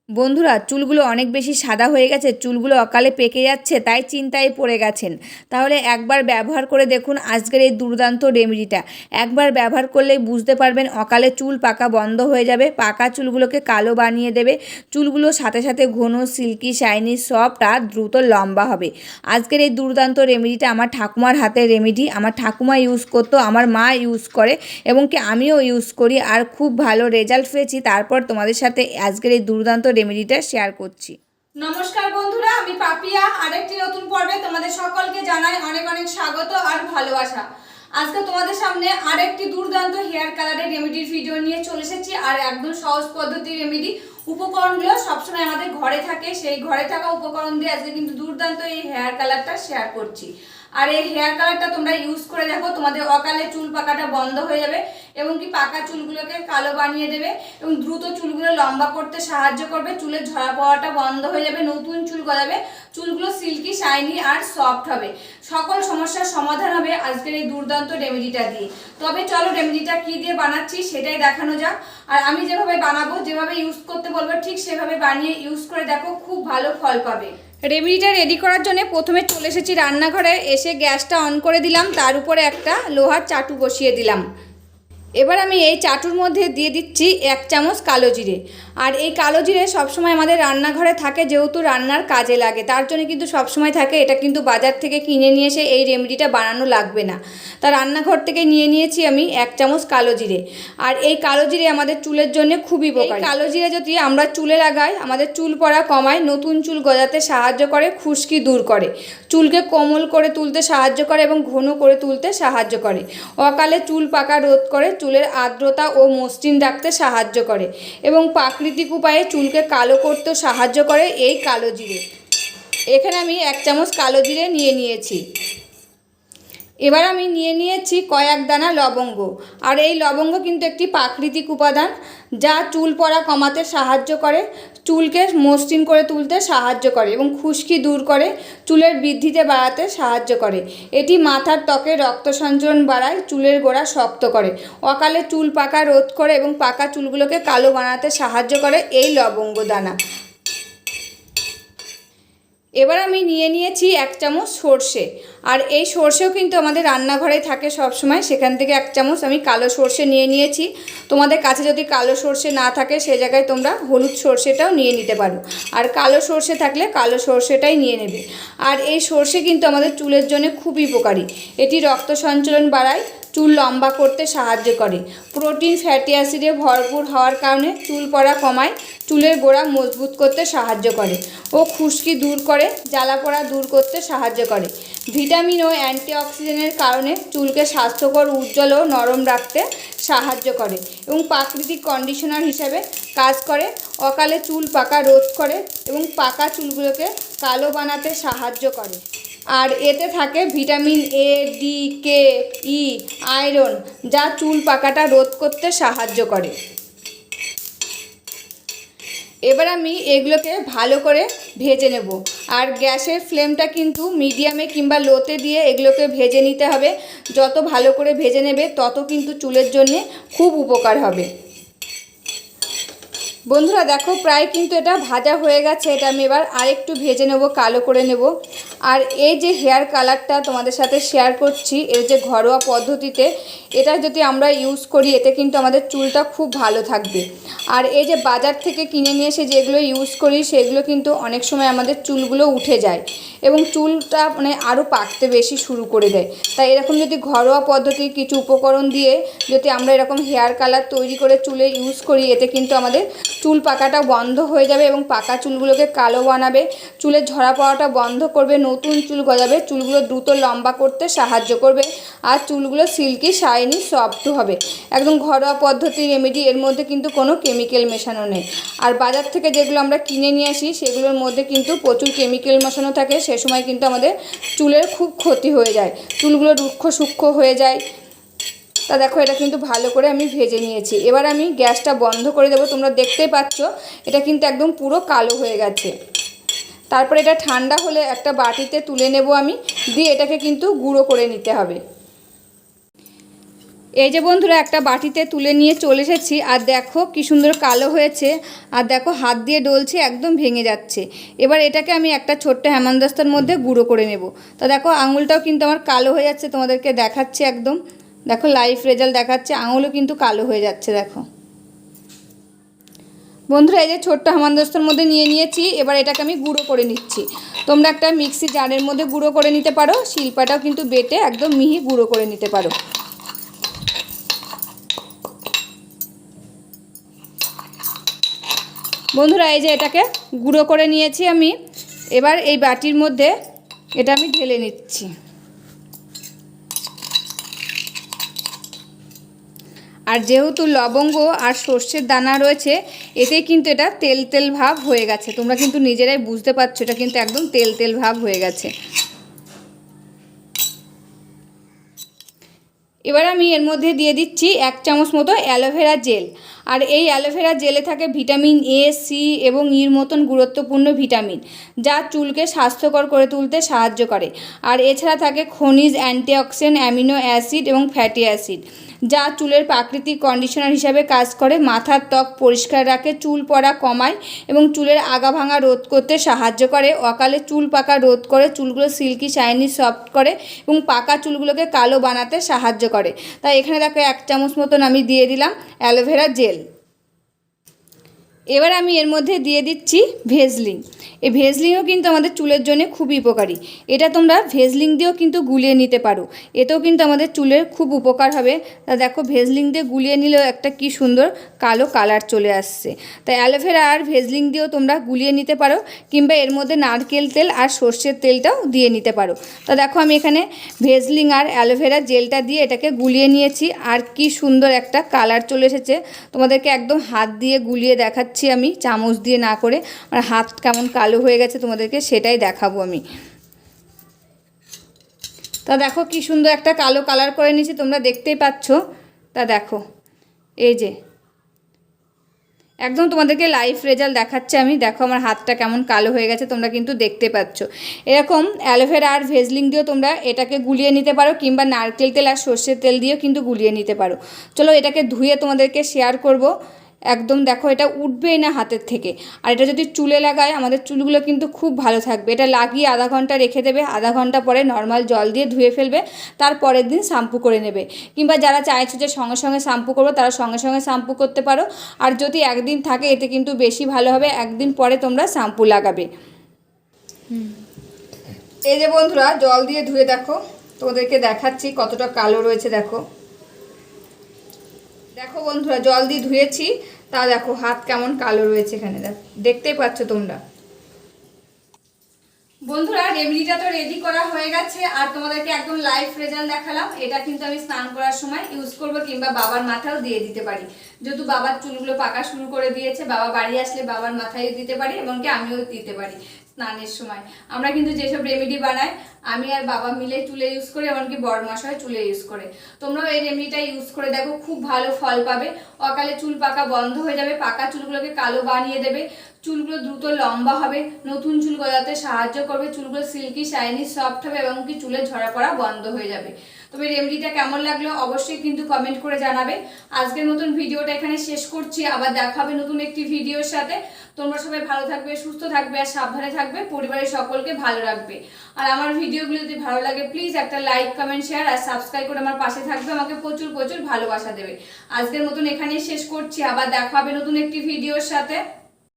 বন্ধুরা, চুলগুলো অনেক বেশি সাদা হয়ে গেছে, চুলগুলো অকালে পেকে যাচ্ছে, তাই চিন্তায় পড়ে গেছেন। তাহলে একবার ব্যবহার করে দেখুন আজকের এই দুর্দান্ত রেমেডিটা। একবার ব্যবহার করলেই বুঝতে পারবেন অকালে চুল পাকা বন্ধ হয়ে যাবে, পাকা চুলগুলোকে কালো বানিয়ে দেবে, চুলগুলো সাথে সাথে ঘন, সিল্কি, শাইনি, সফট আর দ্রুত লম্বা হবে। আজকের এই দুর্দান্ত রেমেডিটা আমার ঠাকুমার হাতের রেমেডি। আমার ঠাকুমা ইউজ করতো, আমার মা ইউজ করে এবং কি আমিও ইউজ করি, আর খুব ভালো রেজাল্ট পেয়েছি। তারপর তোমাদের সাথে আজকের এই দুর্দান্ত রেমেডিটা শেয়ার করছি। নমস্কার বন্ধুরা, আমি পাপিয়া। আরেকটি নতুন পর্বে তোমাদের সকলকে জানাই অনেক অনেক স্বাগত আর ভালোবাসা। আজকে তোমাদের সামনে আরেকটি দুর্দান্ত হেয়ার কালারের রেমেডির ভিডিও নিয়ে চলে এসেছি, আর একদম সহজ পদ্ধতির রেমেডি। উপকরণগুলো সবসময় আমাদের ঘরে থাকে, সেই ঘরে থাকা উপকরণ দিয়ে আজকে কিন্তু দুর্দান্ত এই হেয়ার কালারটা শেয়ার করছি। আর এই হেয়ার কালারটা তোমরা ইউজ করে দেখো, তোমাদের অকালে চুল পাকাটা বন্ধ হয়ে যাবে এবং কি পাকা চুলগুলোকে কালো বানিয়ে দেবে এবং দ্রুত চুলগুলো লম্বা করতে সাহায্য করবে, চুলের ঝরা পড়াটা বন্ধ হয়ে যাবে, নতুন চুল গজাবে, চুলগুলো সিল্কি, শাইনি আর সফট হবে। সকল সমস্যার সমাধান হবে আজকের এই দুর্দান্ত রেমেডিটা দিয়ে। তবে চলো রেমেডিটা কি দিয়ে বানাচ্ছি সেটাই দেখানো যাক। আর আমি যেভাবে বানাবো, যেভাবে ইউজ করতে বলবো ঠিক সেভাবে বানিয়ে ইউজ করে দেখো, খুব ভালো ফল পাবে। রেমেডিটা রেডি করার জন্য প্রথমে চলে এসেছি রান্নাঘরে। এসে গ্যাসটা অন করে দিলাম, তার উপরে একটা লোহার চাটু বসিয়ে দিলাম। এবার আমি এই চাটুর মধ্যে দিয়ে দিচ্ছি 1 চামচ কালো জিরে। আর এই কালো জিরে সবসময় আমাদের রান্নাঘরে থাকে, যেহেতু রান্নার কাজে লাগে, তার জন্য কিন্তু সবসময় থাকে। এটা কিন্তু বাজার থেকে কিনে নিয়ে এসে এই রেমেডিটা বানানো লাগবে না। তা রান্নাঘর থেকে নিয়ে নিয়েছি আমি 1 চামচ কালো জিরে। আর এই কালো জিরে আমাদের চুলের জন্য খুবই উপকারী। কালো জিরে যদি আমরা চুলে লাগাই, আমাদের চুল পড়া কমায়, নতুন চুল গজাতে সাহায্য করে, খুশকি দূর করে, চুলকে কোমল করে তুলতে সাহায্য করে এবং ঘন করে তুলতে সাহায্য করে, অকালে চুল পাকা রোধ করে, চুলের আর্দ্রতা ও মসৃণ রাখতে সাহায্য করে এবং প্রাকৃতিক উপায়ে চুলকে কালো করতেও সাহায্য করে এই কালো জিরে। এখানে আমি 1 চামচ কালো জিরে নিয়ে নিয়েছি। এবার আমি নিয়ে নিয়েছি কয়েক দানা লবঙ্গ। আর এই লবঙ্গ কিন্তু একটি প্রাকৃতিক উপাদান, যা চুল পড়া কমাতে সাহায্য করে, চুলকে মসৃণ করে তুলতে সাহায্য করে এবং খুশকি দূর করে, চুলের বৃদ্ধিতে বাড়াতে সাহায্য করে। এটি মাথার ত্বকে রক্ত সঞ্চালন বাড়ায়, চুলের গোড়া শক্ত করে, অকালে চুল পাকা রোধ করে এবং পাকা চুলগুলোকে কালো বানাতে সাহায্য করে এই লবঙ্গ দানা। এবার আমি নিয়ে নিয়েছি 1 চামচ সর্ষে। আর এই সর্ষেও কিন্তু আমাদের রান্নাঘরে থাকে সবসময়, সেখান থেকে 1 চামচ আমি কালো সর্ষে নিয়ে নিয়েছি। তোমাদের কাছে যদি কালো সর্ষে না থাকে, সে জায়গায় তোমরা হলুদ সর্ষেটাও নিয়ে নিতে পারো, আর কালো সর্ষে থাকলে কালো সর্ষেটাই নিয়ে নেবে। আর এই সর্ষে কিন্তু আমাদের চুলের জন্য খুবই উপকারী। এটি রক্ত সঞ্চালন বাড়ায়, চুল লম্বা করতে সাহায্য করে, প্রোটিন, ফ্যাটি অ্যাসিডে ভরপুর হওয়ার কারণে চুল পড়া কমায়, চুলের গোড়া মজবুত করতে সাহায্য করে ও খুশকি দূর করে, জ্বালা পোড়া দূর করতে সাহায্য করে। ভিটামিন ও অ্যান্টিঅক্সিডেন্টের কারণে চুলকে স্বাস্থ্যকর, উজ্জ্বল ও নরম রাখতে সাহায্য করে এবং প্রাকৃতিক কন্ডিশনার হিসেবে কাজ করে, অকালে চুল পাকা রোধ করে এবং পাকা চুলগুলোকে কালো বানাতে সাহায্য করে। আর এতে থাকে vitamin A, D, K, E, iron, যা চুল পাকাটা রোধ করতে সাহায্য করে। এবার আমি এগুলোকে ভালো করে ভেজে নেব। আর গ্যাসের ফ্লেমটা কিন্তু মিডিয়ামে কিংবা লোতে দিয়ে এগুলোকে ভেজে নিতে হবে। যত ভালো করে ভেজে নেবে তত কিন্তু চুলের জন্যে খুব উপকার হবে। বন্ধুরা দেখো, প্রায় কিন্তু এটা ভাজা হয়ে গেছে। এটা আমি এবার আরেকটু ভেজে নেব, কালো করে নেব। আর এই যে হেয়ার কালারটা তোমাদের সাথে শেয়ার করছি, এর যে ঘরোয়া পদ্ধতিতে, এটা যদি আমরা ইউজ করি, এতে কিন্তু আমাদের চুলটা খুব ভালো থাকবে। আর এই যে বাজার থেকে কিনে নিয়ে এসে যেগুলো ইউজ করি, সেগুলো কিন্তু অনেক সময় আমাদের চুলগুলো উঠে যায় এবং চুলটা মানে আরও পাকতে বেশি শুরু করে দেয়। তাই এরকম যদি ঘরোয়া পদ্ধতির কিছু উপকরণ দিয়ে যদি আমরা এরকম হেয়ার কালার তৈরি করে চুলে ইউজ করি, এতে কিন্তু আমাদের চুল পাকাটা বন্ধ হয়ে যাবে এবং পাকা চুলগুলোকে কালো বানাবে, চুলের ঝরা পড়াটা বন্ধ করবে, নতুন চুল গজাবে, চুলগুলো দ্রুত লম্বা করতে সাহায্য করবে, আর চুলগুলো সিল্কি, শাইনি, সফট হবে। একদম ঘরোয়া পদ্ধতির রেমেডি, এর মধ্যে কিন্তু কোনো কেমিক্যাল মেশানো নেই। আর বাজার থেকে যেগুলো আমরা কিনে নিয়ে আসি, সেগুলোর মধ্যে কিন্তু প্রচুর কেমিক্যাল মেশানো থাকে, সে সময় কিন্তু আমাদের চুলের খুব ক্ষতি হয়ে যায়, চুলগুলো রুক্ষ সূক্ষ্ম হয়ে যায়। তা দেখো, এটা কিন্তু ভালো করে আমি ভেজে নিয়েছি। এবার আমি গ্যাসটা বন্ধ করে দেবো। তোমরা দেখতেই পাচ্ছ এটা কিন্তু একদম পুরো কালো হয়ে গেছে। তারপরে এটা ঠান্ডা হলে একটা বাটিতে তুলে নেব আমি, দিয়ে এটাকে কিন্তু গুঁড়ো করে নিতে হবে। এই যে বন্ধুরা একটা বাটিতে তুলে নিয়ে চলে এসেছি, আর দেখো কি সুন্দর কালো হয়েছে, আর দেখো হাত দিয়ে ডলছে একদম ভেঙে যাচ্ছে। এবার এটাকে আমি একটা ছোট্ট হেমানদস্তার মধ্যে গুঁড়ো করে নেব। তা দেখো আঙুলটাও কিন্তু আমার কালো হয়ে যাচ্ছে, তোমাদেরকে দেখাচ্ছে একদম, দেখো লাইভ রেজাল্ট দেখাচ্ছে, আঙুলও কিন্তু কালো হয়ে যাচ্ছে। দেখো বন্ধুরা এই যে ছোট্ট হেমানদস্তার মধ্যে নিয়ে নিয়েছি, এবার এটাকে আমি গুঁড়ো করে নিচ্ছি। তোমরা একটা মিক্সি জারের মধ্যে গুঁড়ো করে নিতে পারো, শিলপাটাও কিন্তু বেটে একদম মিহি গুঁড়ো করে নিতে পারো। বন্ধুরা এই যে এটাকে গুঁড়ো করে নিয়েছি আমি, এবার এই বাটির মধ্যে এটা আমি ঢেলে নিচ্ছি। আর যেহেতু লবঙ্গ আর সর্ষের দানা রয়েছে, এতে কিন্তু এটা তেল তেল ভাব হয়ে গেছে, তোমরা কিন্তু নিজেরাই বুঝতে পারছো এটা কিন্তু একদম তেল তেল ভাব হয়ে গেছে। এবার আমি এর মধ্যে দিয়ে দিচ্ছি 1 চামচ মতো অ্যালোভেরা জেল। আর এই অ্যালোভেরা জেলে থাকে ভিটামিন এ, সি এবং ইর মতন গুরুত্বপূর্ণ ভিটামিন, যা চুলকে স্বাস্থ্যকর করে তুলতে সাহায্য করে। আর এছাড়া থাকে খনিজ, অ্যান্টিঅক্সিডেন্ট, অ্যামিনো অ্যাসিড এবং ফ্যাটি অ্যাসিড, যা চুলের প্রাকৃতিক কন্ডিশনার হিসাবে কাজ করে, মাথার ত্বক পরিষ্কার রাখে, চুল পড়া কমায় এবং চুলের আগা ভাঙা রোধ করতে সাহায্য করে, অকালে চুল পাকা রোধ করে, চুলগুলো সিল্কি শাইনি সফট করে এবং পাকা চুলগুলোকে কালো বানাতে সাহায্য করে। তাই এখানে দেখো 1 চামচ মতন আমি দিয়ে দিলাম অ্যালোভেরা জেল। এবার আমি এর মধ্যে দিয়ে দিচ্ছি ভেজলিন। এই ভেজলিনও কিন্তু আমাদের চুলের জন্য খুবই উপকারী, এটা তোমরা ভেজলিন দিয়েও কিন্তু গুলিয়ে নিতে পারো, এতেও কিন্তু আমাদের চুলের খুব উপকার হবে। তা দেখো ভেজলিন দিয়ে গুলিয়ে নিলেও একটা কি সুন্দর কালো কালার চলে আসছে। তাই অ্যালোভেরা আর ভেজলিন দিয়েও তোমরা গুলিয়ে নিতে পারো, কিংবা এর মধ্যে নারকেল তেল আর সর্ষের তেলটাও দিয়ে নিতে পারো। তা দেখো আমি এখানে ভেজলিন আর অ্যালোভেরা জেলটা দিয়ে এটাকে গুলিয়ে নিয়েছি, আর কি সুন্দর একটা কালার চলে এসেছে। তোমাদেরকে একদম হাত দিয়ে গুলিয়ে দেখাচ্ছি আমি, চামচ দিয়ে না করে, আর হাত কেমন কালো হয়ে গেছে তোমাদেরকে সেটাই দেখাবো আমি। তা দেখো কি সুন্দর একটা কালো কালার করে নিয়েছি, তোমরা দেখতেই পাচ্ছ। তা দেখো এই যে একদম তোমাদেরকে লাইভ রেজাল্ট দেখাচ্ছে আমি, দেখো আমার হাতটা কেমন কালো হয়ে গেছে, তোমরা কিন্তু দেখতে পাচ্ছ। এরকম অ্যালোভেরা আর ভেজলিন দিয়েও তোমরা এটাকে গুলিয়ে নিতে পারো, কিংবা নারকেল তেল আর সর্ষের তেল দিয়েও কিন্তু গুলিয়ে নিতে পারো। চলো এটাকে ধুয়ে তোমাদেরকে শেয়ার করব। একদম দেখো এটা উঠবেই না হাতের থেকে। আর এটা যদি চুলে লাগায় আমাদের চুলগুলো কিন্তু খুব ভালো থাকবে। এটা লাগিয়ে আধা ঘন্টা রেখে দেবে, আধা ঘন্টা পরে নর্মাল জল দিয়ে ধুয়ে ফেলবে, তার পরের দিন শ্যাম্পু করে নেবে। কিংবা যারা চাইছো যে সঙ্গে সঙ্গে শ্যাম্পু করবো, তারা সঙ্গে সঙ্গে শ্যাম্পু করতে পারো। আর যদি একদিন থাকে এতে কিন্তু বেশি ভালো হবে, একদিন পরে তোমরা শ্যাম্পু লাগাবে। এই যে বন্ধুরা জল দিয়ে ধুয়ে দেখো, তোমাদেরকে দেখাচ্ছি কতটা কালো রয়েছে। দেখো দেখো বন্ধুরা জল দিয়ে ধুয়েছি, তা দেখো হাত কেমন কালো রয়েছে এখানে, দেখো দেখতেই পাচ্ছ তোমরা। বন্ধুরা রেমেডিটা তো রেডি করা হয়ে গেছে, আর তোমাদেরকে একদম লাইভ রেজাল্ট দেখালাম। এটা কিন্তু আমি স্নান করার সময় ইউজ করব, কিংবা বাবার মাথাও দিয়ে দিতে পারি, যেহেতু বাবার চুলগুলো পাকা শুরু করে দিয়েছে। বাবা বাড়ি আসলে বাবার মাথায় দিতে পারি, এমনকি আমিও দিতে পারি স্নানের সময়। আমরা কিন্তু যেসব রেমেডি বানাই আমি আর বাবা মিলে চুলে ইউজ করি, এমনকি বড় মশাই চুলে ইউজ করে। তোমরাও এই রেমেডিটা ইউজ করে দেখো, খুব ভালো ফল পাবে। অকালে চুল পাকা বন্ধ হয়ে যাবে, পাকা চুলগুলোকে কালো বানিয়ে দেবে, চুলগুলো দ্রুত লম্বা হবে, নতুন চুল গজাতে সাহায্য করবে, চুলগুলো সিল্কি শাইনি সফট হবে, এবং কি চুলে ঝরা পড়া বন্ধ হয়ে যাবে। তবে রেমেডিটা কেমন লাগলো অবশ্যই কিন্তু কমেন্ট করে জানাবে। আজকের মতন ভিডিওটা এখানে শেষ করছি, আবার দেখা হবে নতুন একটি ভিডিওর সাথে। তোমরা সবাই ভালো থাকবে, সুস্থ থাকবে, আর সাবধানে থাকবে, পরিবারের সকলকে ভালো রাখবে। আর আমার ভিডিওগুলো যদি ভালো লাগে প্লিজ একটা লাইক, কমেন্ট, শেয়ার আর সাবস্ক্রাইব করে আমার পাশে থাকবে, আমাকে প্রচুর প্রচুর ভালোবাসা দেবে। আজকের মতন এখানেই শেষ করছি, আবার দেখা হবে নতুন একটি ভিডিওর সাথে।